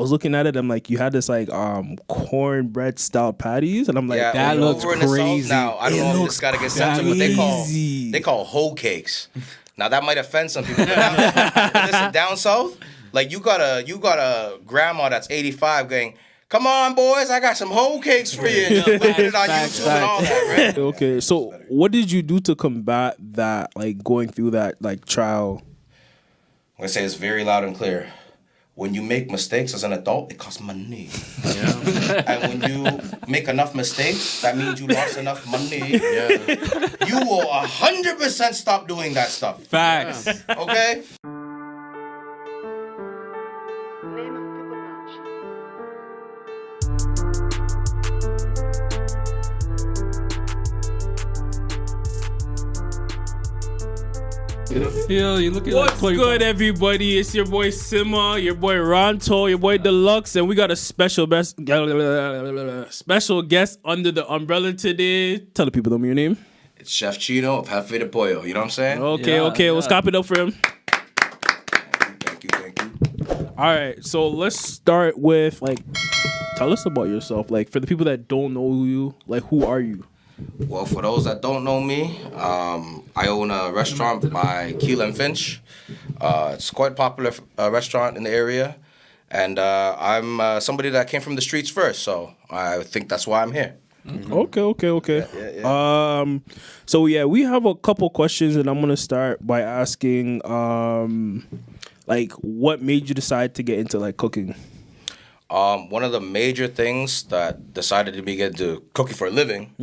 was looking at it. I'm like, you had this like cornbread style patties, and I'm like, Yeah, that looks over in the crazy. South now, I don't know if you just gotta get sensitive, but they call whole cakes. Now that might offend some people. But listen, down south, like you got a grandma that's 85 going, "Come on, boys, I got some whole cakes for you." And just putting it on YouTube and all that, right? Okay, so what did you do to combat that, like going through that like trial? I'm gonna say it's very loud and clear. When you make mistakes as an adult, it costs money. Yeah. And when you make enough mistakes, that means you lost enough money. Yeah. You will 100% stop doing that stuff. Facts. Okay? Yo, you look at What's good, everybody? It's your boy Sima, your boy Ronto, your boy Delux, and we got a special guest under the umbrella today. Tell the people your name. It's Chef Chino of Jefe de Pollo. You know what I'm saying? Okay. Let's clap it up for him. Thank you. All right, so let's start with like, tell us about yourself. Like for the people that don't know you, like who are you? Well, for those that don't know me, I own a restaurant by Keel and Finch. It's quite a popular restaurant in the area. And I'm somebody that came from the streets first, so I think that's why I'm here. Mm-hmm. Okay. Yeah. So yeah, we have a couple questions, and I'm gonna start by asking, like, what made you decide to get into like cooking? One of the major things that decided to get into cooking for a living,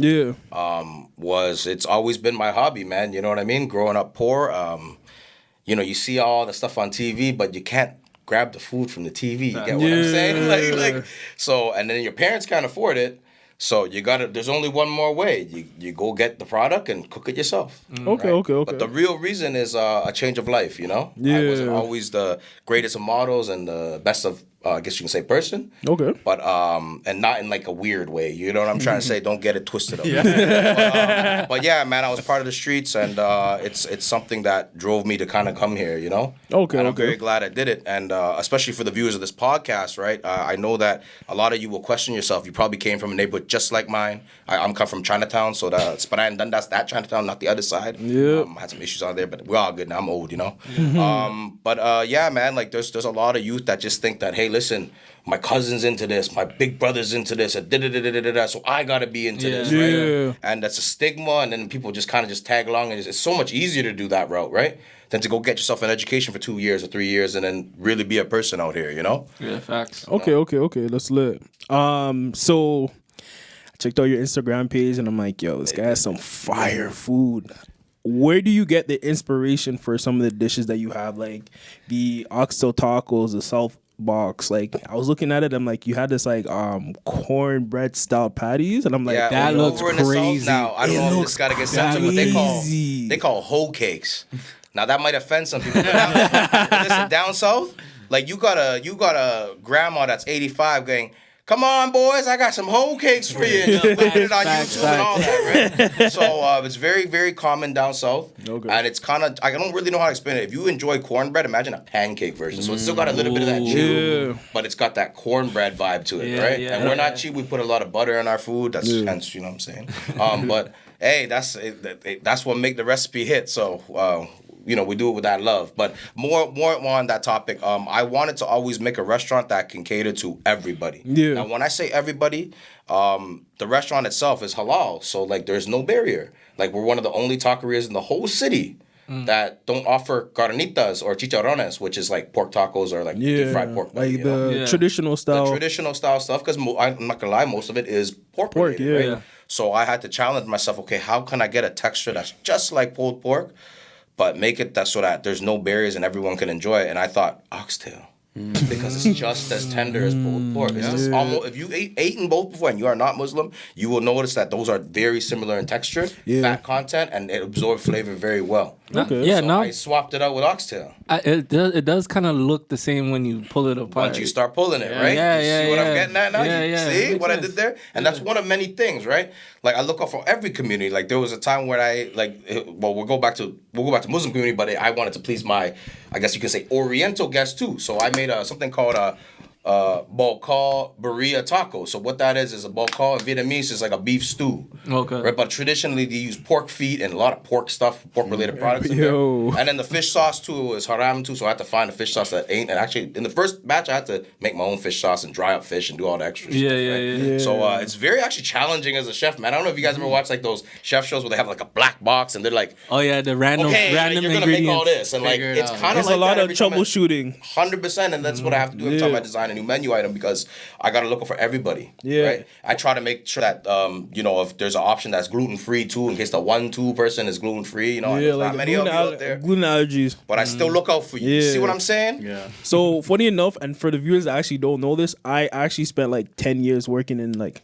was it's always been my hobby, man. You know what I mean? Growing up poor, you see all the stuff on TV, but you can't grab the food from the TV. You get what I'm saying? So, and then your parents can't afford it. So there's only one more way. You go get the product and cook it yourself. Okay. But the real reason is a change of life, you know? Yeah. I wasn't always the greatest of models and the best of, I guess you can say, person. Okay. But, and not in like a weird way. You know what I'm trying to say? Don't get it twisted up. But yeah, man, I was part of the streets, and it's something that drove me to kind of come here, you know? Okay. And I'm very glad I did it. And especially for the viewers of this podcast, right? I know that a lot of you will question yourself. You probably came from a neighborhood just like mine. I'm come from Chinatown, but I hadn't done that Chinatown, not the other side. Yeah. I had some issues out there, but we're all good now. I'm old, you know? But yeah, man, like there's a lot of youth that just think that, hey, listen, my cousin's into this, my big brother's into this, so I gotta be into this, right? Yeah. And that's a stigma, and then people just kind of just tag along, and it's so much easier to do that route, right? Than to go get yourself an education for 2 years or 3 years and then really be a person out here, you know? Yeah, facts. Okay. That's lit. So I checked out your Instagram page, and I'm like, yo, this guy has some fire food. Where do you get the inspiration for some of the dishes that you have, like the oxtail tacos, the South box? Like I was looking at it, I'm like, you had this like cornbread style patties, and I'm like, that looks over crazy. In the South now, I don't know if you just gotta get sensitive, but they call whole cakes. Now that might offend some people. But listen, down south, like you got a grandma that's 85 going, "Come on, boys, I got some whole cakes for you." And just putting it on YouTube and all that, right? So it's very, very common down south. Okay. And it's kind of, I don't really know how to explain it. If you enjoy cornbread, imagine a pancake version. So it's still got a little bit of that chew, but it's got that cornbread vibe to it, right? Yeah, and we're not cheap. We put a lot of butter in our food. That's hence, you know what I'm saying? But hey, that's what make the recipe hit. So, we do it with that love. But more on that topic, I wanted to always make a restaurant that can cater to everybody. Yeah. Now, when I say everybody, the restaurant itself is halal. So, like, there's no barrier. Like, we're one of the only taquerias in the whole city that don't offer carnitas or chicharrones, which is like pork tacos or like deep fried pork. Like the traditional style. The traditional style stuff, because I'm not going to lie, most of it is pork related, right? So, I had to challenge myself, okay, how can I get a texture that's just like pulled pork, but make it so that there's no barriers and everyone can enjoy it? And I thought, oxtail. Because it's just as tender as pulled pork. It's just almost, if you eaten both before and you are not Muslim, you will notice that those are very similar in texture, fat content, and it absorbs flavor very well. Okay. Yeah, so I swapped it out with oxtail. It does kind of look the same when you pull it apart. Once you start pulling it, right? Yeah, you see what I'm getting at now? See what sense. I did there? And that's one of many things, right? Like, I look out for every community. Like, there was a time where we'll go back to Muslim community, but I wanted to please my, I guess you could say, Oriental guests too. So I made something called Balcall Berea taco. So what that is a Balcall in Vietnamese is like a beef stew. Okay. Right, but traditionally they use pork feet and a lot of pork stuff, pork related products in Yo. there. And then the fish sauce too is haram too. So I had to find a fish sauce that ain't. And actually, in the first batch, I had to make my own fish sauce and dry up fish and do all the extra stuff. Right? So it's very actually challenging as a chef, man. I don't know if you guys ever watch like those chef shows where they have like a black box and they're like, oh yeah, the random okay, random you're gonna ingredients. make all this, and like it's kind of It's like a lot that of every time troubleshooting. 100%, and that's what I have to do every time I design a new menu item because I gotta look for everybody. Yeah. Right. I try to make sure that if there's an option that's gluten free too, in case the 1-2 person is gluten free. You know, and there's like not many of you out there. gluten allergies. But I still look out for you. You see what I'm saying? Yeah. So funny enough, and for the viewers that actually don't know this, I actually spent like 10 years working in like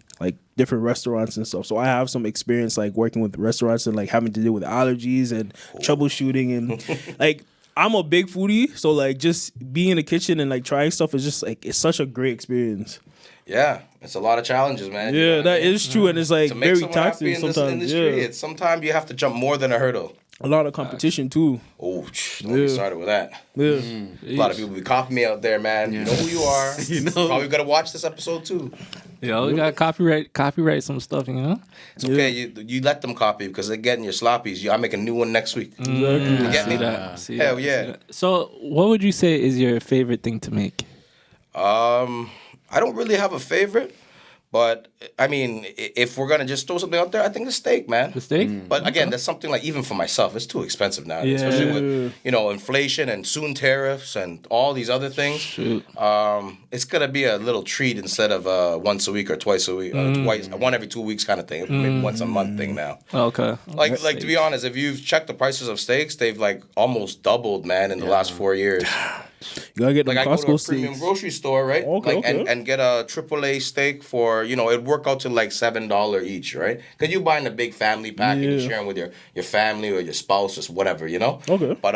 different restaurants and stuff. So I have some experience like working with restaurants and like having to deal with allergies and troubleshooting and like I'm a big foodie, so like just being in the kitchen and like trying stuff is just like it's such a great experience. Yeah, it's a lot of challenges, man. Yeah, you know that is true, and it's like to make very someone happy toxic in this sometimes. industry, Yeah, it's sometimes you have to jump more than a hurdle. a lot of competition too. Oh, don't get started with that. Yeah, A lot of people be copying me out there, man. You know who you are. You know. Probably gotta watch this episode too. Yo, we got copyright some stuff, you know. It's okay. You let them copy because they're getting your sloppies. I make a new one next week. exactly. You get me? See that? See Hell that, yeah. see that. So, what would you say is your favorite thing to make? I don't really have a favorite, but I mean, if we're gonna just throw something out there, I think the steak, man. The steak? But again, that's something like even for myself, it's too expensive now, Yeah. especially with inflation and soon tariffs and all these other things. Shoot. It's gonna be a little treat instead of once a week or twice a week, twice, one every 2 weeks kind of thing. Maybe once a month thing now. Okay. Like to be honest, if you've checked the prices of steaks, they've like almost doubled, man, in the last 4 years. You gotta get them Like I go to a Costco premium steaks. grocery store, right? Okay, like, okay. And get a AAA steak for, it'd work out to like $7 each, right? Because you're buying a big family pack and you're Yeah. sharing with your family or your spouse or whatever, Okay. But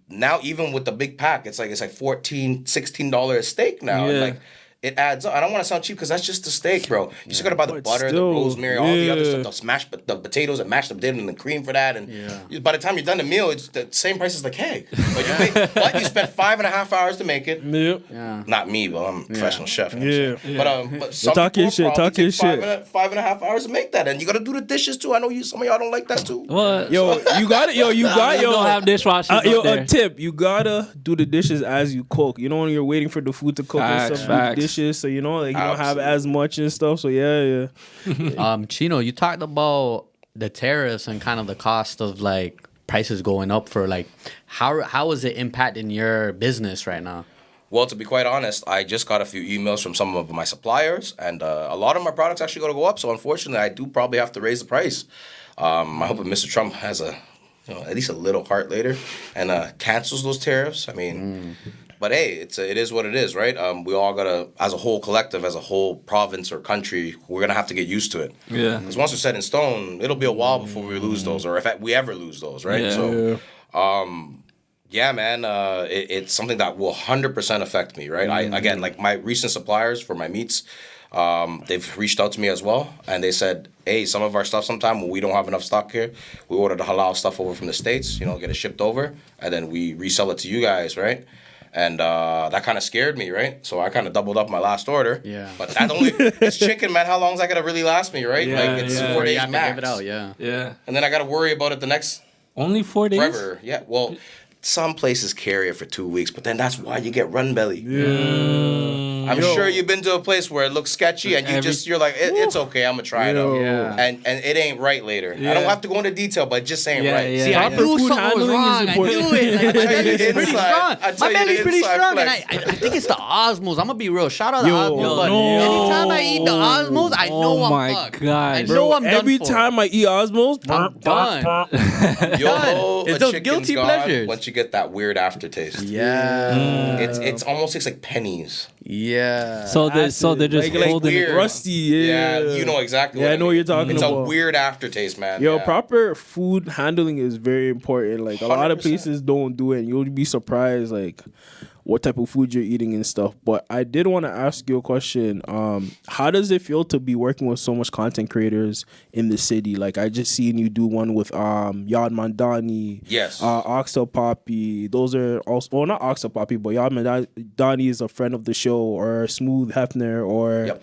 now even with the big pack, it's like $14, $16 a steak now. And Yeah. like it adds up. I don't want to sound cheap because that's just the steak, bro. You just gotta buy the But butter, still, the rosemary, all the other yeah. stuff, the potatoes and mashed potatoes and the cream for that. And by the time you're done the meal, it's the same price as the keg. But you spent 5.5 hours to make it. Yep. Yeah. Not me, but I'm a professional chef. Yeah. But some Talk your people shit, probably talk your take shit. 5.5 hours to make that, and you gotta do the dishes too. I know some of y'all don't like that too. What? Yo, you got it. Yo, you got We don't have dishwashers Yo, up there. a tip: you gotta do the dishes as you cook. You know when you're waiting for the food to cook and stuff, do the Facts. dishes, so you know like you don't have Absolutely. as much and stuff. So yeah. Chino, you talked about the tariffs and kind of the cost of like prices going up for like how is it impacting your business right now? Well, to be quite honest, I just got a few emails from some of my suppliers, and a lot of my products actually going to go up. So unfortunately, I do probably have to raise the price. I hope that Mr. Trump has at least a little heart later and cancels those tariffs. I mean. But hey, it is what it is, right? We all gotta, as a whole collective, as a whole province or country, we're gonna have to get used to it. Yeah. Because once they're set in stone, it'll be a while before we lose those, or if we ever lose those, right? Yeah. So, yeah, man, it's something that will 100% affect me, right? Again, like my recent suppliers for my meats, they've reached out to me as well, and they said, hey, some of our stuff sometime when we don't have enough stock here, we order the halal stuff over from the States, get it shipped over, and then we resell it to you guys, right? And that kind of scared me, right? So I kind of doubled up my last order. Yeah. But that it's chicken, man. How long is that gonna really last me, right? Yeah, like it's 4 Or you days have to max. give it out, yeah. Yeah. And then I gotta worry about it the next Only 4 days? forever. Yeah. Well, some places carry it for 2 weeks, but then that's why you get run belly. I'm sure you've been to a place where it looks sketchy and you're like, it's okay, I'm gonna try it out. Yeah. And it ain't right later. I Yeah. don't have to go into detail, but it just ain't Yeah, right. yeah. See, I Proper knew food something was handling is wrong. I important. knew it. Like, my belly's the pretty inside. strong. I tell My you the belly's pretty inside strong, and flex. I think it's the osmos. I'm gonna be real. Shout out to Yo, osmos. But no. anytime I eat the osmos, I know Oh I'm my fucked. gosh. I know Bro, I'm done every for. time I eat Osmos, I'm done. You'll know It's a those chicken's guilty gone pleasures. once you get that weird aftertaste. Yeah. It's almost tastes like pennies. Yeah. So they're just like holding weird. it. rusty. Yeah, Yeah, you know exactly. Yeah, what I know what you're talking it's about. It's a weird aftertaste, man. Yo, yeah. proper food handling is very important. Like a lot of 100%. places don't do it, and you'll be surprised. Like what type of food you're eating and stuff. But I did want to ask you a question. How does it feel to be working with so much content creators in the city? Like I just seen you do one with Yad Mandani, Yes. Oxtail Poppy. Those are also, well, not Oxtail Poppy, but Yad Mandani is a friend of the show, or Smooth Hefner, or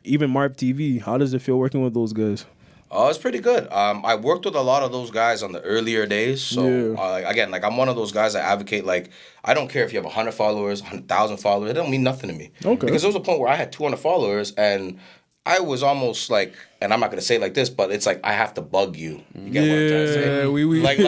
even Marp TV. How does it feel working with those guys? Oh, it's pretty good. I worked with a lot of those guys on the earlier days. So, again, like I'm one of those guys that advocate, like, I don't care if you have 100 followers, 100,000 followers. It don't mean nothing to me. Okay. Because there was a point where I had 200 followers, and I was almost like, and I'm not going to say it like this, but it's like I have to bug you. You get what I'm trying to say? Yeah, we Like,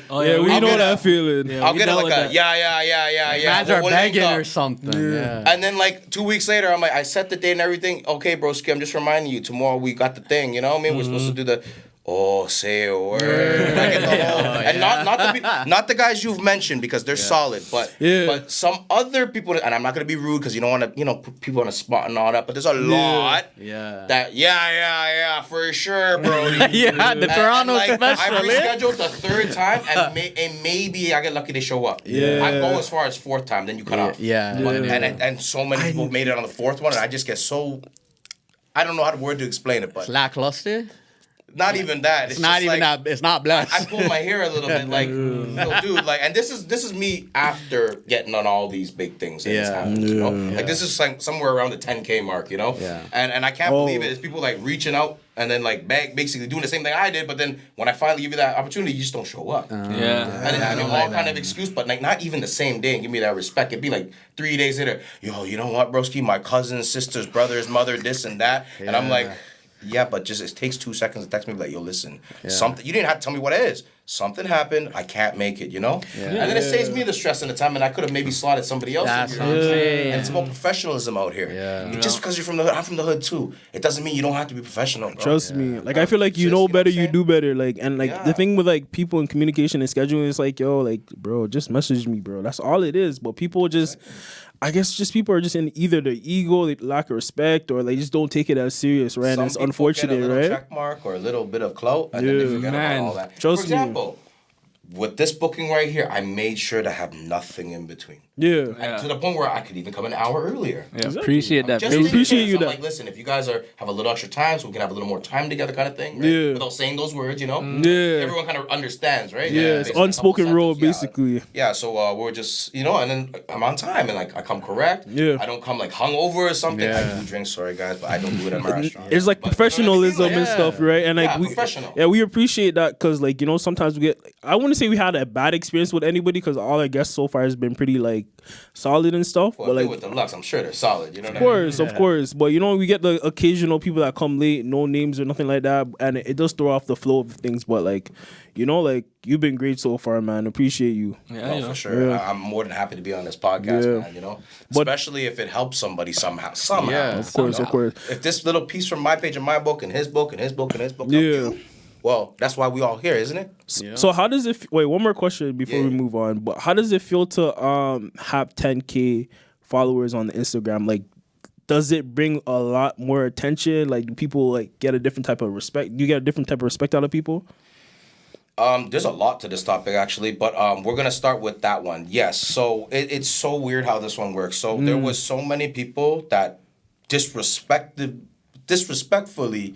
oh, yeah, we know that feeling. I'll get it like a, yeah. Guys are begging or something. Yeah. And then like 2 weeks later, I'm like, I set the date and everything. Okay, broski, I'm just reminding you, tomorrow we got the thing, you know what I mean? We're supposed to do the, say a word. I get the whole, and not the guys you've mentioned because they're solid, but some other people, and I'm not gonna be rude because you don't want to, put people on the spot and all that. But there's a lot that for sure, bro. The Toronto like, special. I rescheduled the third time, and maybe I get lucky they show up. I go as far as fourth time, then you cut off. And so many people made it on the fourth one, and I just get so, I don't know how to word to explain it, but lackluster. Not even that. It's not even that. It's not blessed. I pull my hair a little bit, like, dude, like, and this is me after getting on all these big things that has happened, you know? Like, this is like somewhere around the 10K mark, you know? Yeah. And I can't believe it. It's people like reaching out and then like basically doing the same thing I did, but then when I finally give you that opportunity, you just don't show up. And then all kind of excuse, but like not even the same day and give me that respect. It'd be like 3 days later, yo, you know what, broski? My cousin's sister's brother's mother, this and that, and I'm like. Yeah, but just it takes 2 seconds to text me like, yo, listen, something, you didn't have to tell me what it is. Something happened, I can't make it, you know? And then it saves me the stress and the time, and I could have maybe slotted somebody else in here. And it's about professionalism out here. Just because you're from the hood, I'm from the hood too. It doesn't mean you don't have to be professional, bro. Trust me. Like, I feel like you know better, you do better. Like, and like the thing with like people in communication and scheduling is like, yo, like, bro, just message me, bro. That's all it is. But people just... I guess just people are just in either the ego, they lack of respect, or they just don't take it as serious, right? And it's unfortunate, get a little right? Check mark or a little bit of clout, and then they forget about all that. Trust For example, with this booking right here, I made sure to have nothing in between. And to the point where I could even come an hour earlier. Appreciate that. Just appreciate you. I'm like, listen, if you guys have a little extra time, so we can have a little more time together, kind of thing, right? Without saying those words, you know. Everyone kind of understands, right? It's unspoken rule, basically. So we're just, and then I'm on time, and like I come correct. I don't come like hungover or something. I do drink, sorry guys, but I don't do it at my restaurant. It's like professionalism and stuff, right? And like we appreciate that because like sometimes we get. I wouldn't say we had a bad experience with anybody because all our guests so far has been pretty like solid and stuff. Well, but like with Delux, I'm sure they're solid. You know what I mean? Of course. But we get the occasional people that come late, no names or nothing like that, and it does throw off the flow of things. But like, like you've been great so far, man. Appreciate you. For sure. I'm more than happy to be on this podcast, man. Especially if it helps somebody somehow. Of course. If this little piece from my page and my book and his book and his book and his book, well, that's why we all here, isn't it? So how does it... Wait, one more question before we move on. But how does it feel to have 10K followers on the Instagram? Like, does it bring a lot more attention? Like, do people like get a different type of respect? Do you get a different type of respect out of people? There's a lot to this topic, actually, but we're going to start with that one. Yes, so it's so weird how this one works. So there was so many people that disrespectfully...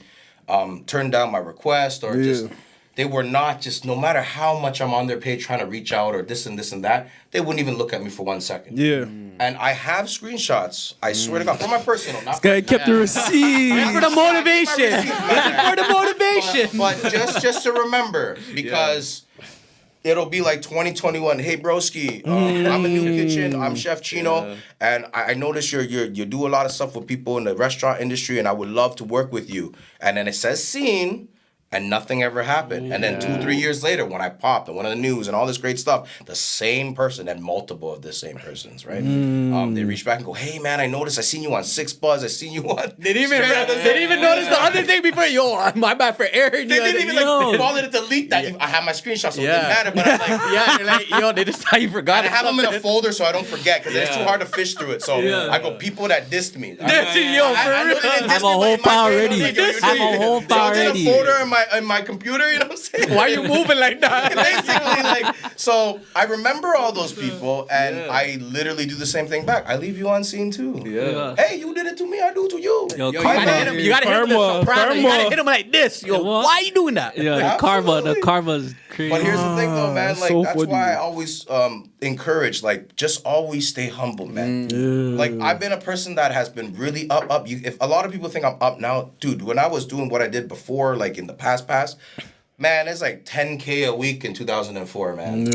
turned down my request or just they were not just no matter how much I'm on their page trying to reach out or this and that, they wouldn't even look at me for 1 second. And I have screenshots, I swear to God, for my personal, not this guy kept the receipt. For the motivation. For the motivation. But just to remember, because it'll be like 2021. Hey, broski, I'm a new kitchen. I'm Chef Chino, and I notice you do a lot of stuff with people in the restaurant industry, and I would love to work with you. And then it says scene, and nothing ever happened. And then 2-3 years later, when I popped and went on the news and all this great stuff, the same person and multiple of the same persons, right? They reach back and go, "Hey man, I noticed. I seen you on Six Buzz. I seen you on." They didn't even notice the other thing before. Yo, my bad for airing. They didn't even call it a delete that. I have my screenshots, so it didn't matter. But I'm like, they just thought you forgot. I have them in a folder so I don't forget because it's too hard to fish through it. So I go, people that dissed me. I have a whole file ready. I did a folder in my computer. You know what I'm saying? Why are you moving like that? Basically, like, so I remember all those people, and I literally do the same thing back. I leave you on scene too. Yeah. Hey, you did it to me, I do it to you. Yo, You gotta hit him. You gotta hit him with Karma, soprano. You gotta karma. hit him like this. Yo, What? why are you doing that? Yeah, the Absolutely. karma's crazy. But here's the thing, though, man. Like so that's funny. why I always encourage, like, just always stay humble, man. Like I've been a person that has been really up. If a lot of people think I'm up now, dude. When I was doing what I did before, like in the past, man, it's like 10K a week in 2004, man.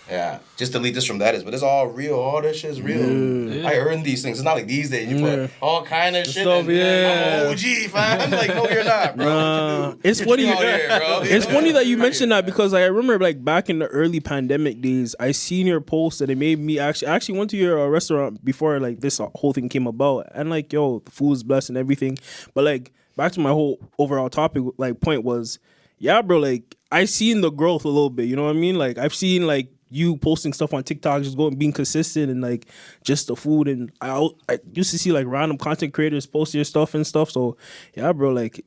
Yeah, just delete this from that is, but it's all real. All this shit is real. I earned these things. It's not like these days you put all kind of shit. Stuff, I'm yeah. an OG, fam. I'm like, no, you're not, bro. It's funny. Out here, bro. It's funny that you mentioned that because like, I remember like back in the early pandemic days, I seen your post and it made me I actually went to your restaurant before like this whole thing came about, and like yo, the food is blessed and everything. But like back to my whole overall topic, like point was, yeah, bro, like I seen the growth a little bit. You know what I mean? Like I've seen like you posting stuff on TikTok, just going being consistent and like just the food, and I used to see like random content creators post your stuff and stuff. So yeah, bro, like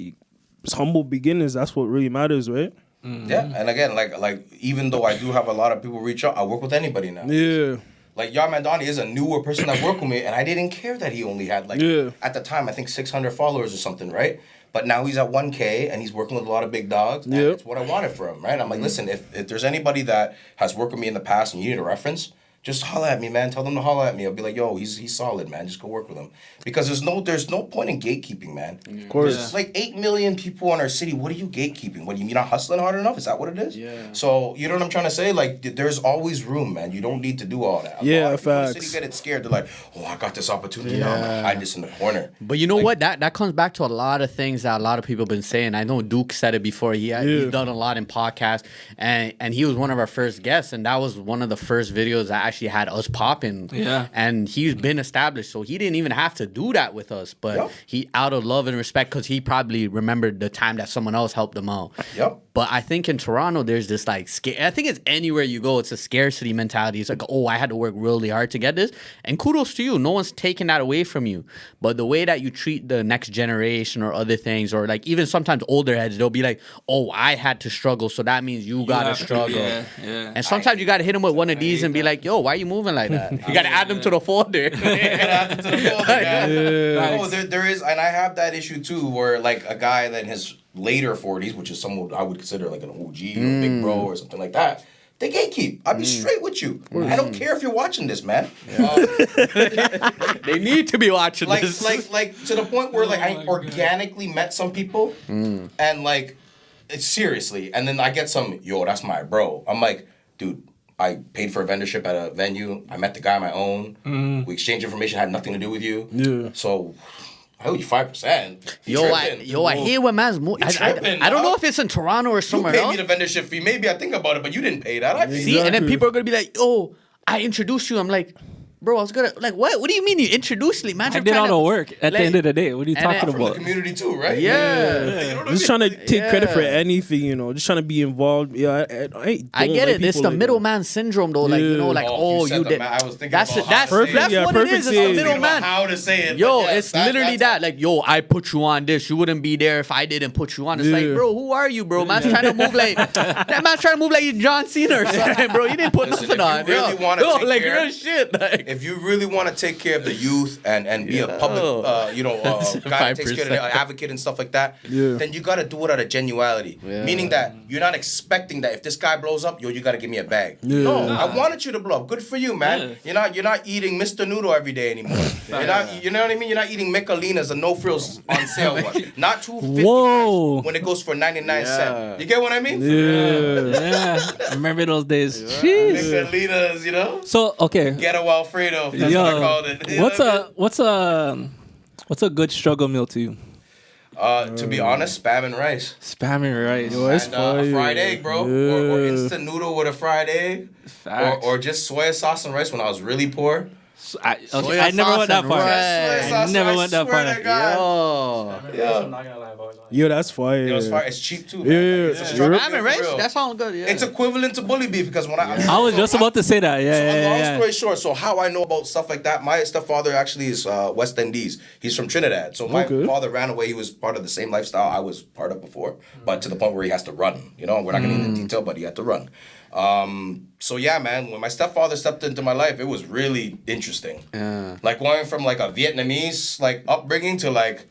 it's humble beginnings. That's what really matters, right? Yeah, and again, like even though I do have a lot of people reach out, I work with anybody now. Yeah. Like Yarmandani is a newer person that worked with me, and I didn't care that he only had like at the time I think 600 followers or something, right? But now he's at 1K and he's working with a lot of big dogs. And it's what I wanted for him, right? I'm like, listen, if there's anybody that has worked with me in the past and you need a reference, just holla at me, man. Tell them to holla at me. I'll be like, yo, he's solid, man. Just go work with him. Because there's no point in gatekeeping, man. Of course. There's like 8 million people in our city. What are you gatekeeping? What, you're not hustling hard enough? Is that what it is? Yeah. So, you know what I'm trying to say? Like, there's always room, man. You don't need to do all that. Yeah, A lot of people in the facts. city get it scared. They're like, oh, I got this opportunity. Now I'm going to hide this in the corner. But you know what? That comes back to a lot of things that a lot of people have been saying. I know Duke said it before. He's done a lot in podcasts, and he was one of our first guests, and that was one of the first videos that actually had us popping. Yeah. And he's been established, so he didn't even have to do that with us. But he, out of love and respect, because he probably remembered the time that someone else helped him out. Yep. But I think in Toronto, there's this like I think it's anywhere you go, it's a scarcity mentality. It's like, oh, I had to work really hard to get this. And kudos to you. No one's taking that away from you. But the way that you treat the next generation or other things, or like even sometimes older heads, they'll be like, oh, I had to struggle, so that means you gotta struggle. Yeah. And sometimes you gotta hit them with one of these and be like, yo, why are you moving like that? You gotta add them to the folder. Oh, there is, and I have that issue too, where like a guy that in his later 40s, which is someone I would consider like an OG or big bro or something like that, they gatekeep. I'll be straight with you. I don't care if you're watching this, man. They need to be watching like, this. like to the point where like I organically met some people, and like, it's seriously, and then I get some, yo, that's my bro. I'm like, dude, I paid for a vendorship at a venue. I met the guy on my own. We exchanged information, had nothing to do with you. Yeah. So I owe you 5%. I hear what man's I don't know if it's in Toronto or somewhere You paid else. me the vendorship fee. Maybe I think about it, but you didn't pay that. I paid See, that. and then people are gonna be like, "Oh, I introduced you." I'm like, "Bro, I was gonna like what? What do you mean you introduced me, man? I did all the work at the end of the day. What are you talking From the about? community too, right? Yeah. Just trying to take credit for anything, you know. Just trying to be involved. Yeah, I get it. It's the middleman syndrome, though. Like you know, like you did. I was thinking That's about that's how to say that's it. what it is. It's the middleman. How to say it? Yo, but yes, it's literally that. Like, yo, I put you on this. You wouldn't be there if I didn't put you on. It's like, bro, who are you, bro? Man's trying to move like that. Man's trying to move like you John Cena or something, bro. You didn't put nothing on. Really want to take like care, real shit. Like, if you really want to take care of the youth and be a public, guy that takes care of the advocate and stuff like that, then you got to do it out of genuality. Meaning that you're not expecting that if this guy blows up, yo, you got to give me a bag. No, I wanted you to blow up. Good for you, man. You're not eating Mr. Noodle every day anymore. You're not, you know what I mean? You're not eating Michelina's, a no frills on sale one. Not $2.50 when it goes for 99 cents. You get what I mean? Yeah. I remember those days. Jeez. Michelina's, you know? So okay. Ghetto Alfredo. That's what I called it. You know what's a good struggle meal to you? To be honest, spam and rice. Spam and rice. It's And a fried egg, bro. Or instant noodle with a fried egg. Or just soy sauce and rice when I was really poor. I never went that far. Soy sauce I never and went that far. swear to God. yo. Yeah. I'm not gonna lie about it. Yo, that's fire. You know, it's fire. It's cheap too. Man. Yeah, It's a struggle Ramen, meal for right? real. That sounds good. Yeah. It's equivalent to bully beef because when I was just about to say that. Long Yeah. story short, so how I know about stuff like that, my stepfather actually is West Indies. He's from Trinidad. So my father ran away. He was part of the same lifestyle I was part of before, but to the point where he has to run. You know, we're not going to get into detail, but he had to run. So yeah, man, when my stepfather stepped into my life, it was really interesting. Yeah. Like going from like a Vietnamese like upbringing to like,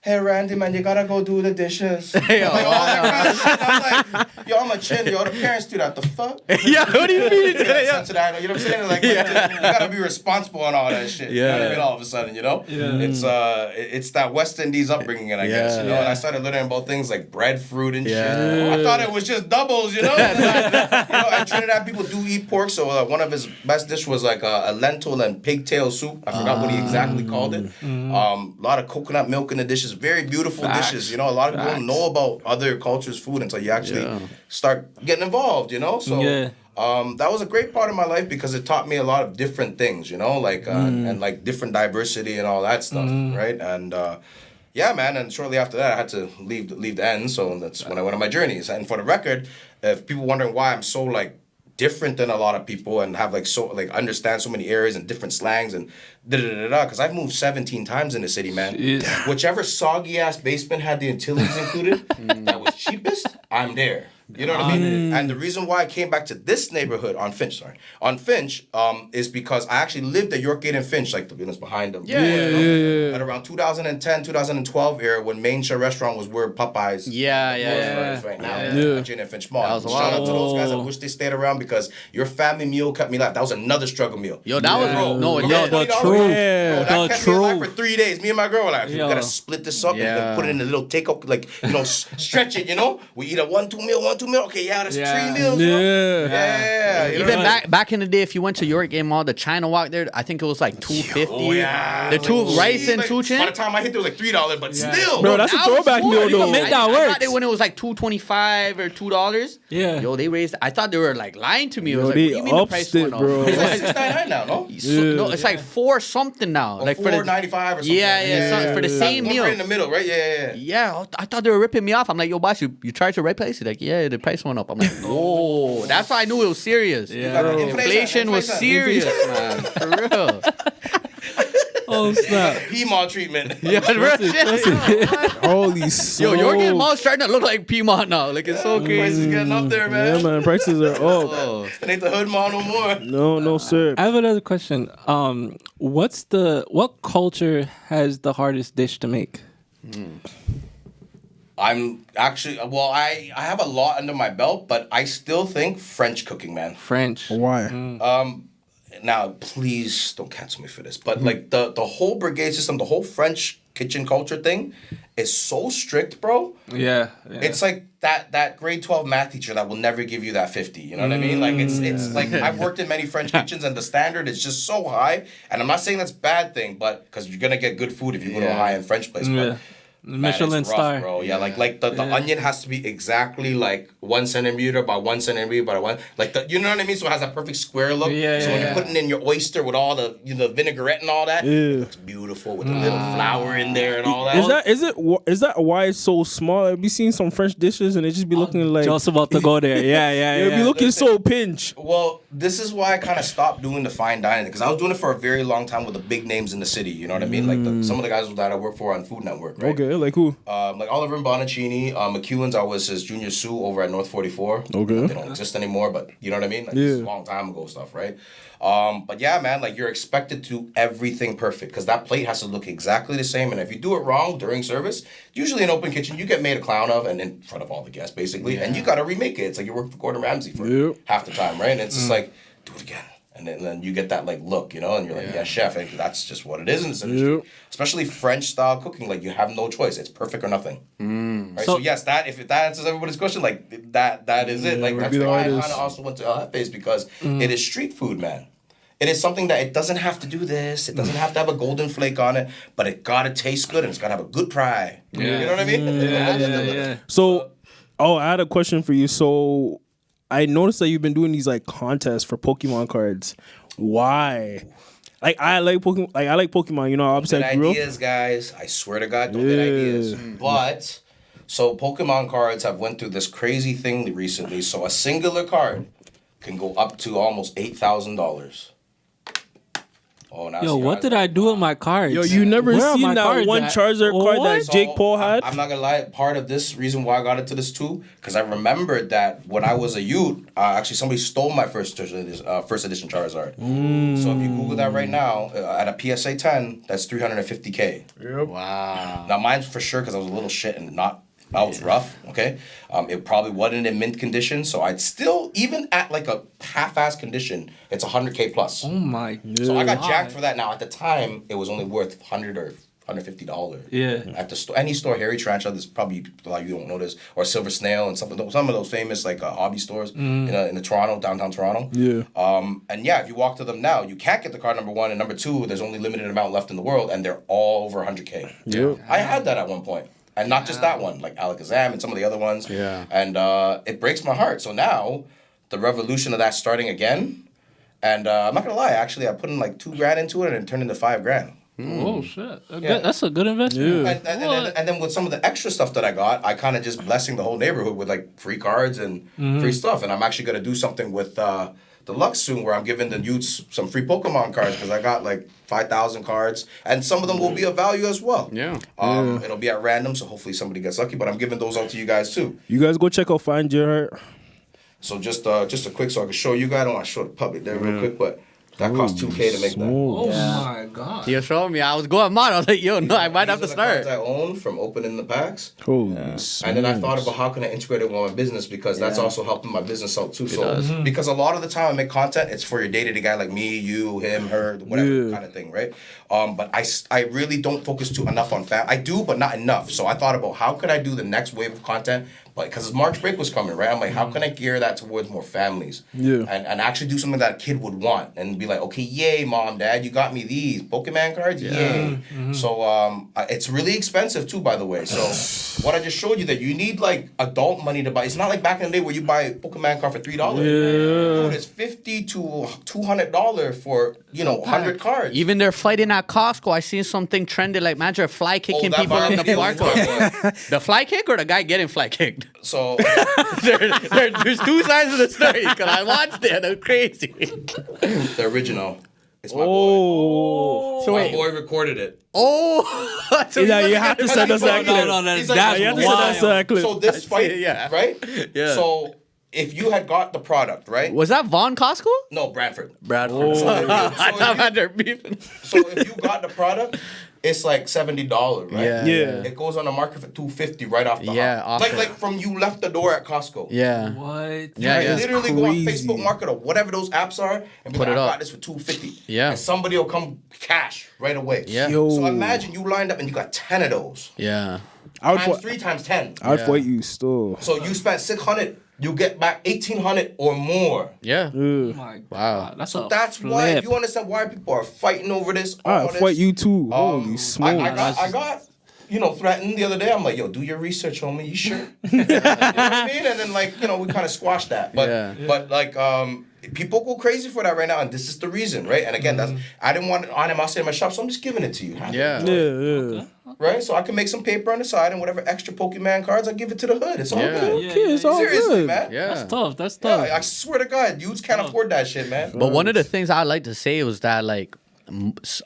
hey Randy, man, you gotta go do the dishes. Like, all that kind of shit. I'm like, yo, I'm a chin, yo. The parents do that. The fuck? Yeah, what do you mean? Yeah. To that, you know what I'm saying? Like, you gotta be responsible on all that shit. You know what I mean? All of a sudden, you know? Yeah. It's that West Indies upbringing, I guess, you know? And I started learning about things like breadfruit and shit. I thought it was just doubles, you know? And Trinidad people do eat pork, so one of his best dish was like a lentil and pigtail soup. I forgot what he exactly called it. A lot of coconut milk in the dishes. Very beautiful dishes, you know. A lot of people don't know about other cultures' food until you actually start getting involved, you know. So that was a great part of my life because it taught me a lot of different things, you know, like and like different diversity and all that stuff, right? And yeah, man. And shortly after that, I had to leave the end, so that's when I went on my journeys. And for the record, if people wondering why I'm so like different than a lot of people and have like so like understand so many areas and different slangs and because I've moved 17 times in the city, man. Jeez. Whichever soggy ass basement had the utilities included that was cheapest, I'm there. You know what I mean? And the reason why I came back to this neighborhood on Finch, is because I actually lived at Yorkgate and Finch, like the business behind them. Yeah. At around 2010, 2012 era, when Main Shore Restaurant was where Popeyes was right now. At Jane and Finch Mall. Shout out to those guys. I wish they stayed around because your family meal kept me alive. That was another struggle meal. Yo, that was the truth. That kept me alive for 3 days. Me and my girl were like, we gotta split this up and then put it in a little takeout, like, you know, stretch it, you know? We eat a 1-2 meal. Okay, that's 3 meals. Yeah. Even back in the day, if you went to Yorkgate Mall, the China Walk there, I think it was like $2.50. Oh yeah. The two rice and two chin. By the time I hit, it was like $3, but still. Bro, that's a throwback meal though. Make that I work. thought it when it was like $2.25 or $2. Yeah. Yo, they raised. I thought they were like lying to me. It was Yo, like, they what do you mean the price upped it, went up? bro. It's like $6.99 now, no? No, it's like $4 something now. Like for the $4.95 or something. Yeah, for the same meal. Right in the middle, right? Yeah. Yeah, I thought they were ripping me off. I'm like, yo, boss, you charged the right place? He's like, yeah, the price went up. I'm like, whoa, that's why I knew it was serious. Yeah. Inflation was serious, man. For real. Oh snap! Piedmont treatment. Yeah, Holy smokes. Yo, Yorkgate Mall's starting to look like Piedmont now. Like, it's so crazy. Prices getting up there, man. Yeah, man. Prices are up. Oh. It ain't the hood mall no more. No, sir. I have another question. What culture has the hardest dish to make? I'm actually, I have a lot under my belt, but I still think French cooking, man. French. Why? Now, please don't cancel me for this, but like the whole brigade system, the whole French kitchen culture thing is so strict, bro. Yeah. It's like that grade 12 math teacher that will never give you that 50. You know what I mean? Like it's like I've worked in many French kitchens and the standard is just so high. And I'm not saying that's a bad thing, but because you're gonna get good food if you go to a high-end French place. But Michelin star, bro. Yeah, like the onion has to be exactly like 1 centimeter by 1 centimeter by 1. Like you know what I mean? So it has a perfect square look. So when you're putting in your oyster with all the vinaigrette and all that, it looks beautiful with the little flour in there and all that. Is that why it's so small? I've been seeing some French dishes and it just be looking like just about to go there. Yeah. It'd be looking so pinch. Well, this is why I kind of stopped doing the fine dining because I was doing it for a very long time with the big names in the city. You know what I mean? Like some of the guys that I work for on Food Network. Right? Okay, like who? Like Oliver Bonacini, McEwen's. I was his junior sous over at North 44. Okay. They don't exist anymore, but you know what I mean? Like this is a long time ago stuff, right? But yeah, man, like you're expected to do everything perfect because that plate has to look exactly the same. And if you do it wrong during service, usually in open kitchen, you get made a clown of and in front of all the guests, basically. And you got to remake it. It's like you work for Gordon Ramsay for half the time, right? And it's just like, do it again. And then you get that like look, you know, and you're like, yeah, chef. And that's just what it is in this industry. Especially French style cooking, like you have no choice. It's perfect or nothing. Right? So yes, if that answers everybody's question, like that is it. Like that's why I kind of also went to Jefe's because it is street food, man. It is something that it doesn't have to do this. It doesn't have to have a golden flake on it, but it gotta taste good and it's gotta have a good pie. You know what I mean? Yeah. So, I had a question for you. So, I noticed that you've been doing these like contests for Pokemon cards. Why? Like I like Pokemon. You know, obviously Good I grew up. ideas, guys. I swear to God, don't get ideas. But So Pokemon cards have went through this crazy thing recently. So a singular card can go up to almost $8,000. Oh, now Yo, what did I do with my cards? Yo, you never Where are seen my that cards one at? Charizard card that So, Jake Paul had? I'm not gonna lie. Part of this reason why I got into this too, because I remembered that when I was a youth, actually somebody stole my first edition Charizard. So if you Google that right now, at a PSA 10, that's $350K. Wow. Now mine's for sure because I was a little shit and I was rough. Okay, it probably wasn't in mint condition, so I'd still, even at like a half-ass condition, it's $100K plus. Oh my. So I got jacked for that. Now at the time, it was only worth $100 or $150. Yeah. At the store, any store, Harry Tarantula, there's probably a lot of you don't know this, or Silver Snail, and some of those famous like hobby stores in the Toronto, downtown Toronto. Yeah. And yeah, if you walk to them now, you can't get the card, number one, and number two, there's only limited amount left in the world, and they're all over $100K. Yeah. I had that at one point. And not just that one, like Alakazam and some of the other ones. Yeah. And it breaks my heart. So now, the revolution of that starting again, and I'm not gonna lie, actually, I put in like $2,000 into it, and it turned into $5,000. Oh shit. Yeah. That's a good investment. Yeah. And then with some of the extra stuff that I got, I kind of just blessing the whole neighborhood with like free cards and free stuff. And I'm actually gonna do something with Delux soon, where I'm giving the youths some free Pokemon cards, because I got like 5,000 cards, and some of them will be of value as well. Yeah. It'll be at random, so hopefully somebody gets lucky. But I'm giving those out to you guys too. You guys go check out Find Your Heart. So just a quick, so I can show you guys. I don't want to show the public there real quick, but that costs $2K to make that. Oh my god. You showed me. I was going mad. I was like, yo, no, I might have to These are the cards start. I own from opening the packs. Holy And then I thought smokes. about how can I integrate it with my business, because that's also helping my business out too. So does. because a lot of the time I make content, it's for your day-to-day guy like me, you, him, her, whatever Yeah. kind of thing, right? But I really don't focus too enough on I do, but not enough. So I thought about how could I do the next wave of content, but because March break was coming, right? I'm like, how can I gear that towards more families? Yeah. And actually do something that a kid would want and be like, okay, yay, mom, dad, you got me these Pokemon cards, yay. So it's really expensive too, by the way. So what I just showed you, that you need like adult money to buy. It's not like back in the day where you buy a Pokemon card for $3. Dude, it's $50 to $200 for 100 cards. Even they're fighting at Costco. I seen something trending like, man, you're fly kicking that people in the violent park. The fly kick or the guy getting fly kicked? So There's two sides of the story, because I watched it. It's crazy. the original. It's my boy. Oh. So My wait. boy recorded it. Oh. So Yeah, he you must have to get- send us that No, clip. no, no, He's that's like, You have to send wild. us that clip. So this fight, yeah. right? Yeah. So if you had got the product, right? Was that Von Costco? No, Bradford. Bradford. Oh. So if you- I thought they're beefing. So if you got the product, it's like $70, right? Yeah. Yeah. It goes on the market for $250 right off the Yeah, hop. off Like from you left the door at Costco. Yeah. What? Yeah, yeah. Literally go on crazy. Facebook Market or whatever those apps are and be Put like, it I up. got this for $250. Yeah. And somebody will come cash right away. Yeah. Yo. So imagine you lined up and you got 10 of those. Yeah. I would Times fight, 3 times 10. I'd Yeah. fight you still. So you spent $600, you get back $1,800 or more. Yeah. Oh my Wow. god. That's That's why you understand why people are fighting over this. all I'd this. fight you too. Holy I smokes. got threatened the other day. I'm like, yo, do your research, homie. You sure? You know what I mean? And then we kind of squashed that. But Yeah. but people go crazy for that right now, and this is the reason, right? And again, I didn't want animosity in my shop, so I'm just giving it to you. Yeah. Yeah. Right? So I can make some paper on the side, and whatever extra Pokemon cards, I give it to the hood. It's all Yeah. good. Yeah, Okay, it's all Seriously, good. man. Yeah. That's tough. That's Yeah, tough. I swear to God, dudes can't afford that shit, man. But one of the things I like to say was that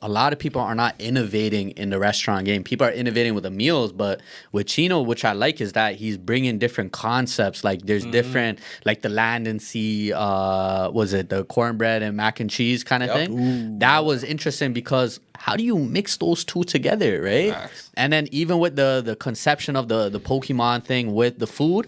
a lot of people are not innovating in the restaurant game. People are innovating with the meals, but with Chino, which I like, is that he's bringing different concepts. Like there's different, like the land and sea, was it the cornbread and mac and cheese kind of Yep. thing? That was interesting because how do you mix those two together, right? Facts. And then even with the conception of the Pokemon thing with the food.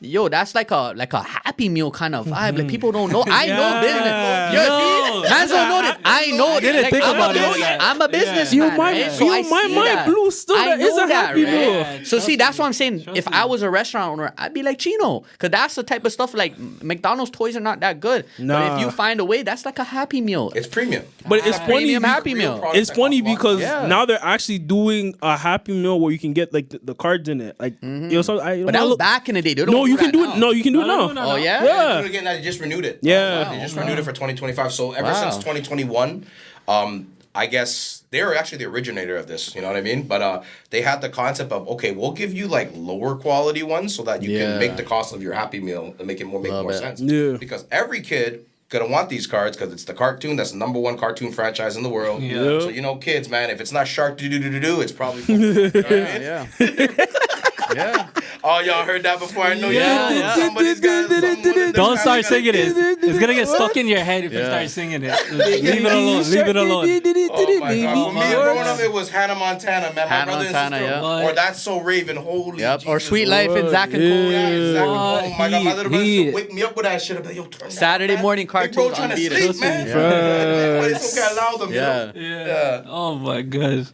Yo, that's like a Happy Meal kind of vibe. Like people don't know. I know Yeah. business. You No. see? Mans don't know this. I know. didn't Like, think I'm about a it like business- that. I'm a businessman. Yo, my- right? So yo, I my see mind that. blew still. I That is know a that, Happy right? Meal. Yeah, So see, trust that's me. what I'm saying. Trust If me. I was a restaurant owner, I'd be like Chino, because that's the type of stuff like McDonald's toys are not that good. But Nah. if you find a way, that's like a Happy Meal. It's premium. But it's funny. Premium Happy Meal. It's funny because Yeah. now they're actually doing a Happy Meal where you can get like the cards in it. Like so But that was back in the day. They don't No, you that can do now. it. No, you can do it No, now. no, no, Oh yeah. Yeah. Again, they just renewed it. Yeah. They just renewed it for 2025. So ever Wow. since 2021, I guess they were actually the originator of this, you know what I mean? But they had the concept of, okay, we'll give you like lower quality ones so that you can make the cost of your Happy Meal and make more sense. Yeah. Because every kid gonna want these cards because it's the cartoon that's the #1 cartoon franchise in the world. Yeah. So you know, kids, man, if it's not Shark do, it's probably Pokemon. Yeah. Oh, y'all heard that before? I know Yeah. somebody's got something. Don't start singing it. It's gonna get stuck in your head if you start singing it. Leave it alone. Leave it alone. Oh my God. For me, growing up, it was Hannah Montana, man. My Hannah brother Montana, and sister. yeah. Or That's So Raven. Holy Or Jesus. Sweet Life and Zach and Yeah. Cole. Yeah, exactly. What? Oh my God, my little brother used He- to wake me up with that shit. I'd be like, yo, turn that Saturday on, man. morning Big bro cartoons trying to unbeaten. sleep, man. Yeah. But it's okay, allow them, you know? Yeah. Oh my gosh.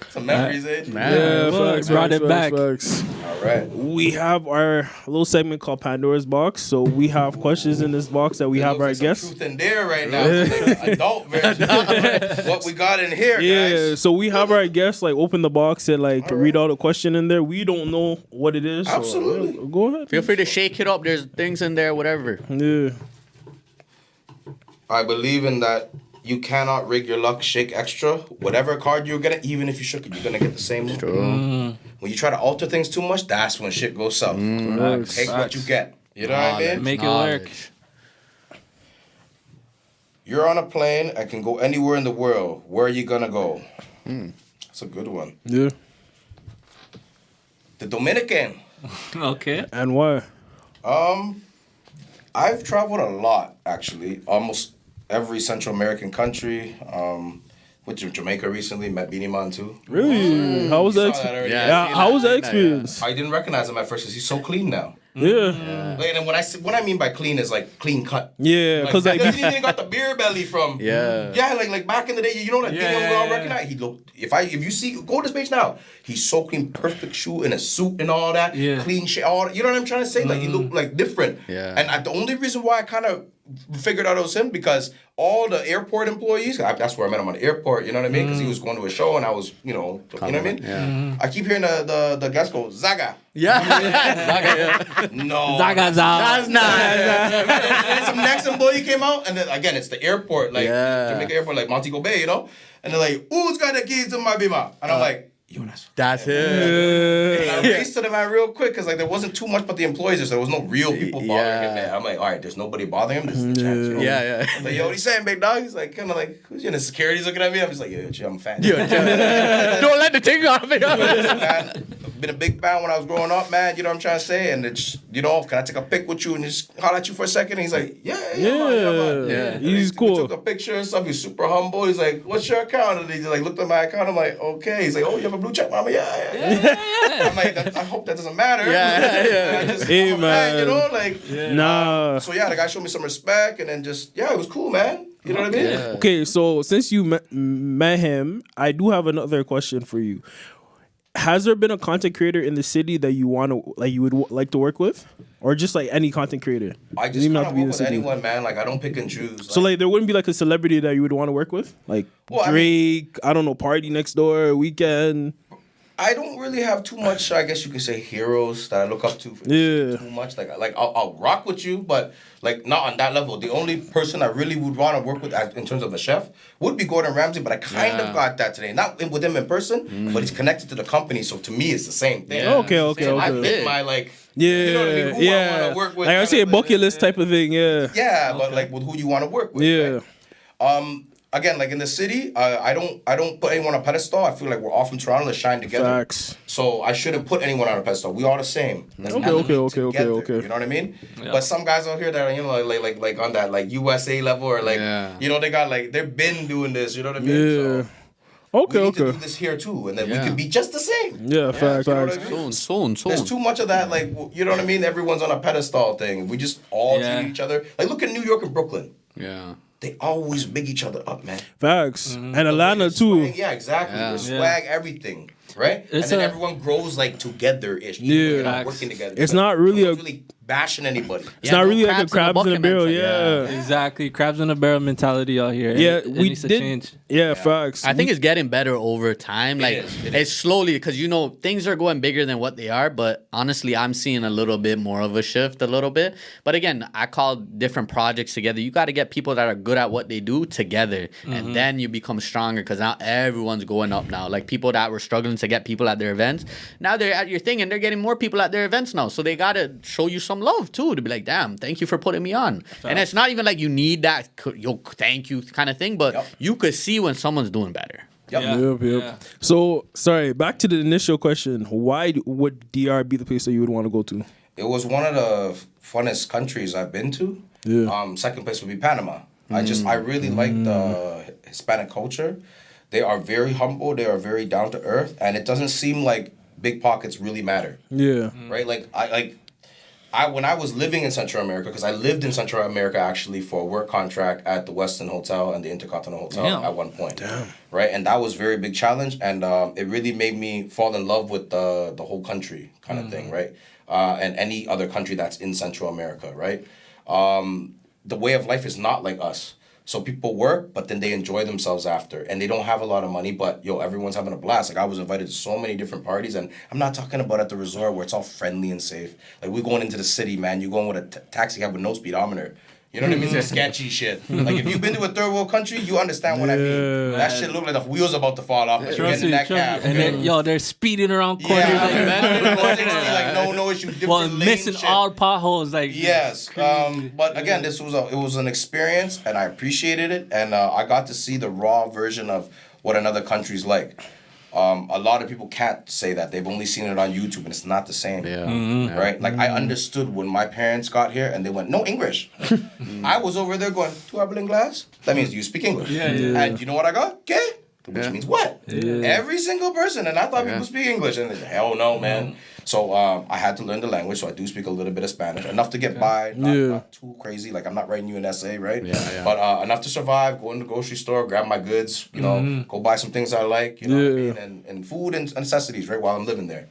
Some memories, eh? Yeah, Well, facts, brought facts, it back. facts. All right. We have our little segment called Pandora's Box. So we have questions in this box that we have our Looks like some guests. truth in there right now. It's like an adult version. What we got in here, Yeah, guys. so we have our guests like open the box and like read out a question in there. We don't know what it is. So, Absolutely. yeah, go ahead. Feel free to shake it up. There's things in there, whatever. Yeah. I believe in that. You cannot rig your luck, shake extra. Whatever card you're gonna, even if you shook it, you're gonna get the same one. When you try to alter things too much, that's when shit goes south. Take what you get. You know what I mean? Make it work. You're on a plane and can go anywhere in the world. Where are you gonna go? That's a good one. Yeah. The Dominican. Okay. And why? I've traveled a lot, actually. Almost every Central American country. Went to Jamaica recently, met Beanie Man too. Really? How was You that? saw that already? Yeah, how was that experience? I didn't recognize him at first because he's so clean now. Yeah. Like, and what I mean by clean is like clean cut. Yeah, because like, he didn't even got the beer belly from. Yeah. Yeah, like back in the day, you know that thing we all recognize. He looked. If you see, go to this page now. He's so clean, perfect shoe in a suit and all that. Yeah. Clean shit, all that. You know what I'm trying to say? Like he looked like different. Yeah. And the only reason why I kind of figured out it was him because all the airport employees. That's where I met him on the airport. You know what I mean? Because he was going to a show and I was, you know what I mean? Yeah. I keep hearing the guys go Zaga. Yeah. No. Zaga. That's not. And then some next employee came out, and then again, it's the airport, like Yeah. Jamaica Airport, like Montego Bay, you know? And they're like, who's got the keys to my bima? And I'm like, you and That's it. And I raced to them out real quick because like there wasn't too much but the employees, so there was no real people bothering him there. I'm like, all right, there's nobody bothering him. This is the chance, you know? Yeah. I'm like, yo, what he saying, big dog? He's like, kind of like, who's you know, security's looking at me. I'm just like, yo, I'm a fan. Don't let the thing off it. Man, been a big fan when I was growing up, man. You know what I'm trying to say? And it's, you know, can I take a pic with you and just holler at you for a second? And he's like, yeah, man. Yeah. He's We cool. took a picture and stuff. He's super humble. He's like, what's your account? And he just like looked at my account. I'm like, okay. He's like, oh, you have a blue check, mama? Yeah. I'm like, I hope that doesn't matter. Yeah. I just, Hey, I'm a fan, you man. know, like. Nah. So yeah, the guy showed me some respect, and then just it was cool, man. You know what I mean? Yeah. Okay, so since you met him, I do have another question for you. Has there been a content creator in the city that you want to like you would like to work with, or just like any content creator? I Doesn't just even kind have of to be in work the with city. anyone, man. Like I don't pick and choose. So like there wouldn't be like a celebrity that you would want to work with, like Well, I Drake. I don't know, Party Next Door, Weekend. I don't really have too much. I guess you could say heroes that I look up to. For Yeah. Too much. Like I'll rock with you, but like not on that level. The only person I really would want to work with in terms of a chef would be Gordon Ramsay. But I kind of got that today. Not with him in person, but he's connected to the company. So to me, it's the same thing. Yeah. Okay. I fit my like. Yeah, You know what I mean? Who I want to work with. Like I say, a kind of bucket list type of thing. Yeah. Yeah, but like with who you want to work with. Yeah. Right? Again, like in the city, I don't put anyone on a pedestal. I feel like we're all from Toronto. Let's shine together. Facts. So I shouldn't put anyone on a pedestal. We all the same. Let's Okay, elevate okay. together, You know what I mean? Yeah. But some guys out here that are like on that like USA level or like Yeah. they got like they've been doing this. You know what I mean? Yeah. So Okay. we need to do this here too, and then we Yeah. can be just the same. Yeah. Facts. You know what Facts. I mean? Soon. There's too much of that, like you know what I mean. Everyone's on a pedestal thing. We just all treat each other like look at New York and Brooklyn. Yeah. They always big each other up, man. Facts. And Atlanta too. Swag, yeah, exactly. Yeah. Their swag, everything, right? It's and then a- everyone grows like together-ish. Yeah. Working together. It's But not really no a one's really bashing anybody. It's not no really like a crabs crabs in a bucket barrel. mentality. Yeah. Exactly, crabs in a barrel mentality out here. Yeah, It we needs to did. change. Yeah, facts. I think it's getting better over time. Like It it's slowly because things are going bigger than what they are. But honestly, I'm seeing a little bit more of a shift, a little bit. But again, I call different projects together. You got to get people that are good at what they do together, and then you become stronger. Because now everyone's going up now. Like people that were struggling to get people at their events, now they're at your thing, and they're getting more people at their events now. So they gotta show you some love too, to be like, damn, thank you for putting me on. And it's not even like you need that thank you kind of thing, but you could see when someone's doing better. Yep. Yep. Yeah. So, sorry, back to the initial question. Why would DR be the place that you would want to go to? It was one of the funnest countries I've been to. Yeah. Second place would be Panama. I really like the Hispanic culture. They are very humble. They are very down to earth, and it doesn't seem like big pockets really matter. Yeah. Right? I when I was living in Central America, because I lived in Central America actually for a work contract at the Westin Hotel and the Intercontinental Hotel Damn. at one point. Right? And that was a very big challenge, and it really made me fall in love with the whole country kind of thing, right? And any other country that's in Central America, right? The way of life is not like us. So people work, but then they enjoy themselves after. And they don't have a lot of money, but, everyone's having a blast. Like, I was invited to so many different parties, and I'm not talking about at the resort where it's all friendly and safe. Like, we're going into the city, man. You're going with a taxi cab with no speedometer. You know what I mean? It's sketchy shit. Like, if you've been to a third world country, you understand what I mean. That shit look like the wheels about to fall off as you're getting in that cab. And then, they're speeding around corners. Like, no issue. Well, Different missing lane shit. all potholes. Like, Yes, but again, it was an experience, and I appreciated it, and I got to see the raw version of what another country's like. A lot of people can't say that. They've only seen it on YouTube, and it's not the same. Yeah. Right? Like, I understood when my parents got here, and they went, no English. I was over there going, tu habla inglés? That means you speak English. Yeah. And you know what I got? ¿Qué? Which means what? Every single person, and I thought people speak English, and hell no, man. So I had to learn the language, so I do speak a little bit of Spanish, enough to get by, not too crazy. Like, I'm not writing you an essay, right? But enough to survive, go in the grocery store, grab my goods, go buy some things I like, what I mean? And food and necessities, right, while I'm living there.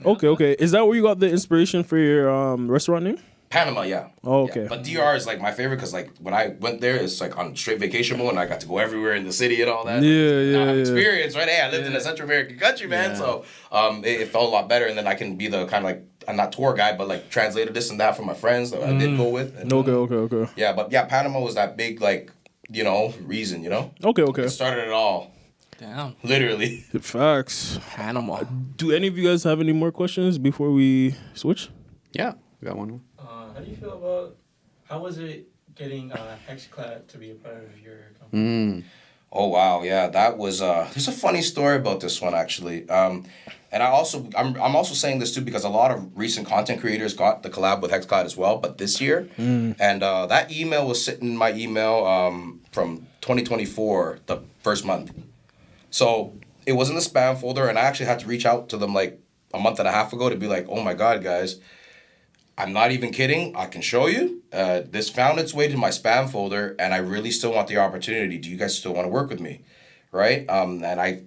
Okay. Is that where you got the inspiration for your restaurant name? Panama, yeah. Oh, okay. Yeah. But DR is like my favorite because like when I went there, it's like on straight vacation mode, and I got to go everywhere in the city and all that. Yeah. Experience, right? Hey, I lived in a Central American country, man. So it felt a lot better, and then I can be the kind of like I'm not tour guide, but like translator this and that for my friends that I did go with. And, Okay. Yeah, but Panama was that big like reason, Okay. It started it all. Damn. Literally. Facts. Panama. Do any of you guys have any more questions before we switch? Yeah, we got one more. How do you feel about, how was it getting Hexclad to be a part of your company? Oh wow, yeah, that was there's a funny story about this one actually. And I'm also saying this too because a lot of recent content creators got the collab with Hexclad as well, but this year. And that email was sitting in my email from 2024, the first month. So it was in the spam folder, and I actually had to reach out to them like a month and a half ago to be like, oh my God, guys, I'm not even kidding. I can show you. This found its way to my spam folder, and I really still want the opportunity. Do you guys still want to work with me? Right? And I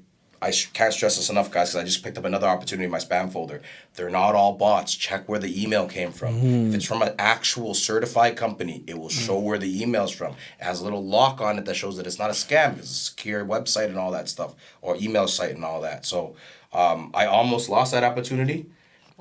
can't stress this enough, guys, because I just picked up another opportunity in my spam folder. They're not all bots. Check where the email came from. If it's from an actual certified company, it will show where the email's from. It has a little lock on it that shows that it's not a scam. It's a secure website and all that stuff, or email site and all that. So I almost lost that opportunity.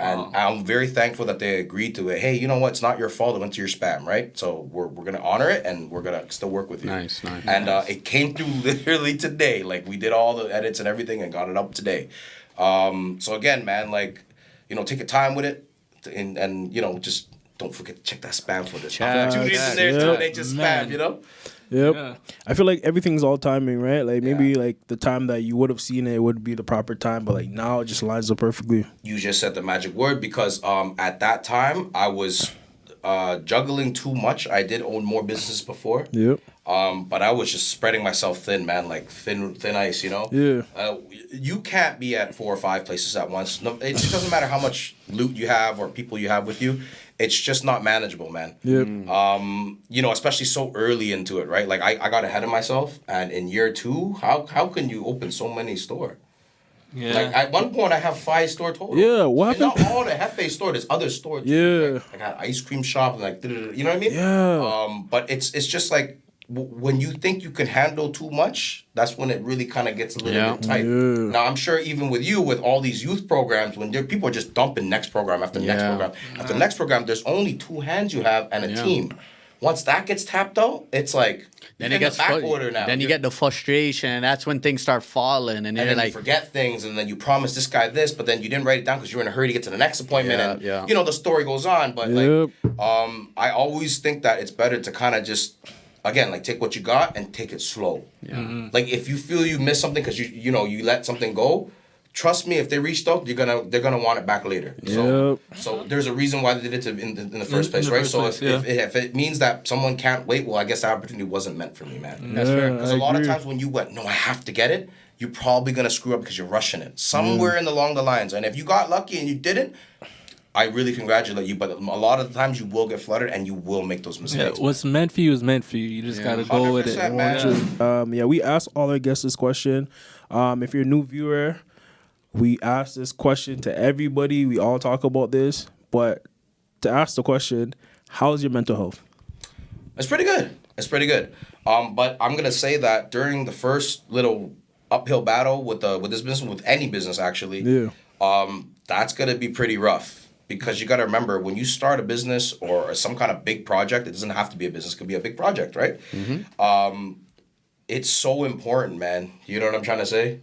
And I'm very thankful that they agreed to it. Hey, you know what? It's not your fault. It went to your spam, right? So we're going to honor it, and we're going to still work with you. Nice. And it came through literally today. Like, we did all the edits and everything and got it up today. So again, man, like, take your time with it. And just don't forget to check that spam for this. Opportunities in there, so it ain't just spam, Yep. Yeah. I feel like everything's all timing, right? Like maybe like the time that you would have seen it would be the proper time, but like now it just lines up perfectly. You just said the magic word because at that time I was juggling too much. I did own more businesses before. Yep. But I was just spreading myself thin, man, like thin ice, Yeah. You can't be at 4 or 5 places at once. No, it doesn't matter how much loot you have or people you have with you. It's just not manageable, man. Yep. Especially so early into it, right? Like I got ahead of myself, and in year 2, how can you open so many stores? Yeah. Like at one point, I have 5 store total. Yeah, what And not happened? all the Jefe store. There's other stores. Yeah. Like, I got ice cream shop and like, you know what I mean? Yeah. But it's just like when you think you can handle too much, that's when it really kind of gets a little bit tight. Yeah. Now I'm sure even with you, with all these youth programs, when people are just dumping next program after next program after next program, there's only 2 hands you have and a team. Once that gets tapped out, it's like Then you're it gets in the back order now. Then you get the frustration, and that's when things start falling, and and you're then like, you forget things, and then you promise this guy this, but then you didn't write it down because you were in a hurry to get to the next appointment, and you know the story goes on. But like, I always think that it's better to kind of just, again, like take what you got and take it slow. Like if you feel you missed something because you know you let something go, trust me, if they reached out, they're gonna want it back later. So there's a reason why they did it in the first place, right? So if it means that someone can't wait, well, I guess that opportunity wasn't meant for me, man. That's fair. Because a lot of times when you went, no, I have to get it, you're probably gonna screw up because you're rushing it somewhere along the lines. And if you got lucky and you didn't, I really congratulate you. But a lot of the times you will get flooded and you will make those mistakes. What's meant for you is meant for you. You just gotta go with it. Man. We asked all our guests this question. If you're a new viewer, we ask this question to everybody. We all talk about this, but to ask the question, how's your mental health? It's pretty good. But I'm gonna say that during the first little uphill battle with this business, with any business actually, that's gonna be pretty rough because you gotta remember when you start a business or some kind of big project, it doesn't have to be a business; it could be a big project, right? It's so important, man. You know what I'm trying to say?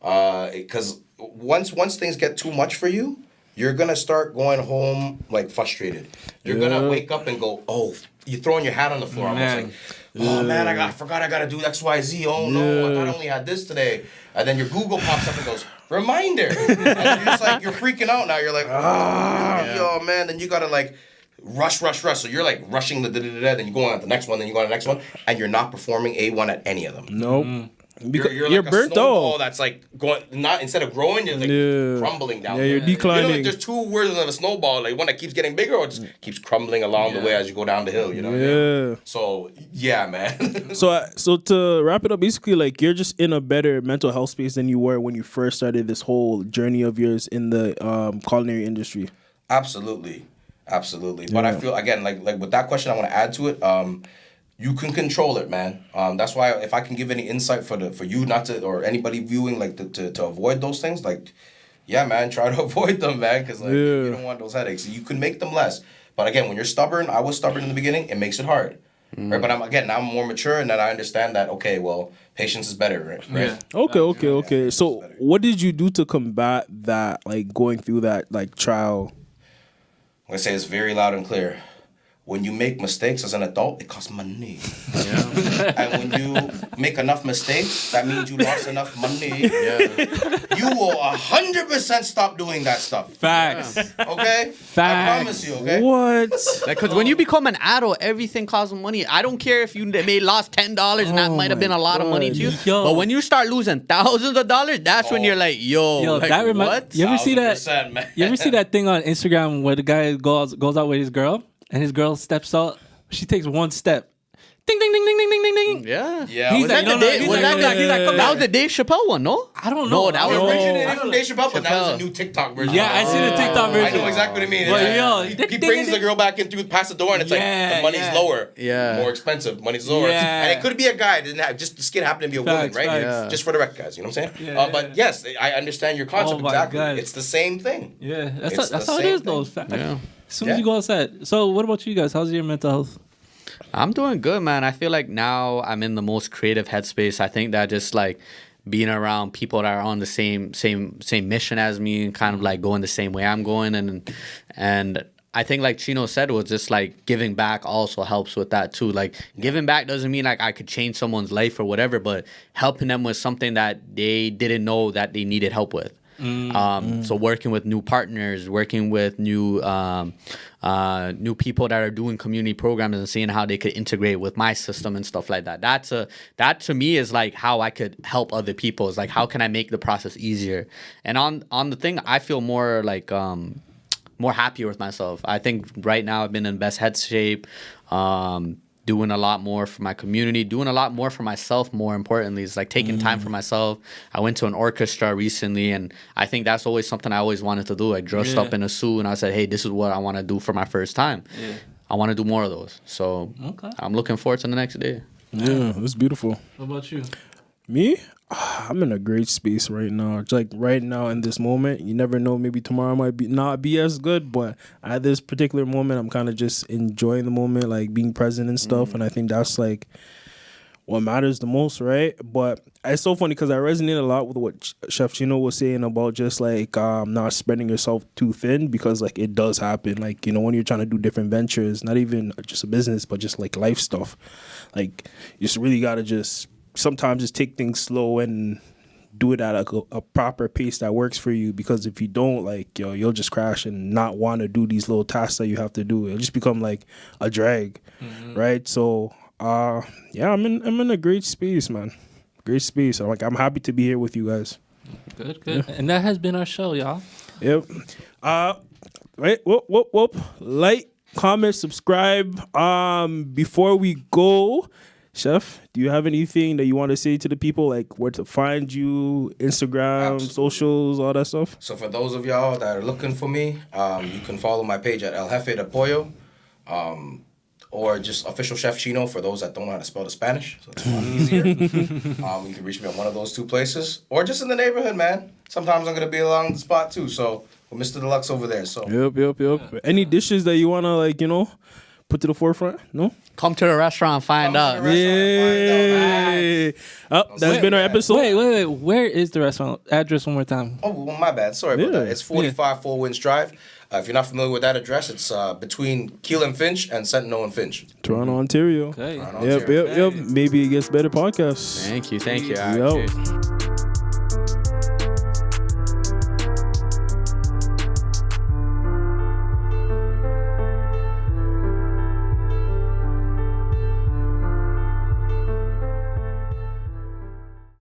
Because once things get too much for you, you're gonna start going home like frustrated. You're gonna wake up and go, oh, you're throwing your hat on the floor, almost like, oh man, I forgot I gotta do X, Y, Z. Oh no, I thought I only had this today. And then your Google pops up and goes, reminder. And you're just like, you're freaking out now. You're like, yo man. Then you gotta like rush. So you're like rushing then you go on to the next one, then you go on to the next one, and you're not performing A1 at any of them. Nope. Because You're you're like burnt a snowball out. that's like going, not instead of growing, you're like crumbling down. Yeah, you're declining. You know, like there's 2 versions of a snowball, like one that keeps getting bigger or just keeps crumbling along the way as you go down the hill, you know? Yeah. So, yeah, man. So to wrap it up, basically, like you're just in a better mental health space than you were when you first started this whole journey of yours in the culinary industry. Absolutely. But I feel, again, like with that question, I want to add to it. You can control it, man. That's why if I can give any insight for you not to, or anybody viewing, like to avoid those things, like, yeah, man, try to avoid them, man, because like you don't want those headaches. You can make them less, but again, when you're stubborn, I was stubborn in the beginning. It makes it hard, right? But now I'm more mature, and then I understand that. Okay, well, patience is better, right? Yeah. Okay. So what did you do to combat that, like going through that like trial? I'm gonna say it's very loud and clear. When you make mistakes as an adult, it costs money. And when you make enough mistakes, that means you lost enough money. You will 100% stop doing that stuff. Facts. Okay? Facts. I promise you, okay? What? because when you become an adult, everything costs money. I don't care if you may lost $10 and that might have been a lot of money to you. Yo. But when you start losing thousands of dollars, that's when you're like, yo, like, that what? You ever see that? 1000%, man. You ever see that thing on Instagram where the guy goes out with his girl and his girl steps out? She takes one step. Ding ding ding ding ding ding ding ding. Yeah. Yeah. He's Was like, that no, the no, Dave- he's was like, that he's like, come That back. was the Dave Chappelle one, no? I don't know. No, that the was originated from Dave Chappelle, but that was a new TikTok version. Yeah, I see the TikTok version. I know exactly what I mean. But It's yo, like, he brings the girl back in through past the door, and it's like the money's lower, more expensive. Money's lower, and it could be a guy. It didn't have just the skin happened to be a woman, right? Facts. Just for the record, guys. You know what I'm saying? But yes, I understand your concept Oh my exactly. God. It's the same thing. Yeah, It's that's the how it same is, though. thing. Fact. Yeah. As soon as you go outside. So, what about you guys? How's your mental health? I'm doing good, man. I feel like now I'm in the most creative headspace. I think that just like being around people that are on the same mission as me and kind of like going the same way I'm going, and I think like Chino said was just like giving back also helps with that too. Like giving back doesn't mean like I could change someone's life or whatever, but helping them with something that they didn't know that they needed help with. So working with new partners, working with new people that are doing community programs and seeing how they could integrate with my system and stuff like that. That to me is like how I could help other people. Is like how can I make the process easier? And on the thing, I feel more like more happier with myself. I think right now I've been in best head shape. doing a lot more for my community, doing a lot more for myself. More importantly, it's like taking time for myself. I went to an orchestra recently, and I think that's always something I always wanted to do. I dressed up in a suit, and I said, hey, this is what I want to do for my first time. Yeah. I want to do more of those. So I'm looking forward to the next day. Yeah, it's beautiful. What about you? Me? I'm in a great space right now. It's like right now in this moment, you never know. Maybe tomorrow might not be as good, but at this particular moment, I'm kind of just enjoying the moment, like being present and stuff. And I think that's like what matters the most, right? But it's so funny because I resonate a lot with what Chef Chino was saying about just like not spreading yourself too thin, because like it does happen. Like, you know, when you're trying to do different ventures, not even just a business, but just like life stuff, like you just really got to just sometimes just take things slow and do it at a proper pace that works for you, because if you don't, like, you'll just crash and not want to do these little tasks that you have to do. It'll just become like a drag, right? So yeah, I'm in a great space, man. Great space. I'm happy to be here with you guys. Good. Yeah. And that has been our show, y'all. Yep. Right. Whoop. Like, comment, subscribe. Before we go, Chef, do you have anything that you want to say to the people, like where to find you, Instagram, Absolutely. socials, all that stuff? So for those of y'all that are looking for me, you can follow my page at El Jefe de Pollo, or just official Chef Chino for those that don't know how to spell the Spanish. So it's a lot easier. You can reach me at one of those two places, or just in the neighborhood, man. Sometimes I'm gonna be along the spot too. So with Mr. Delux over there. So Yep. Any dishes that you wanna, like, you know, put to the forefront? No? Come to the restaurant and find out. Yeah. That's been our episode. Wait. Where is the restaurant? Address one more time. Oh, well, my bad. Sorry about that. It's 45 Four Winds Drive. If you're not familiar with that address, it's between Keel and Finch and Sentinel and Finch. Toronto, Ontario. Okay. Toronto, Ontario. Yep. Maybe it gets better podcasts. Thank you. All right, Yo. cheers.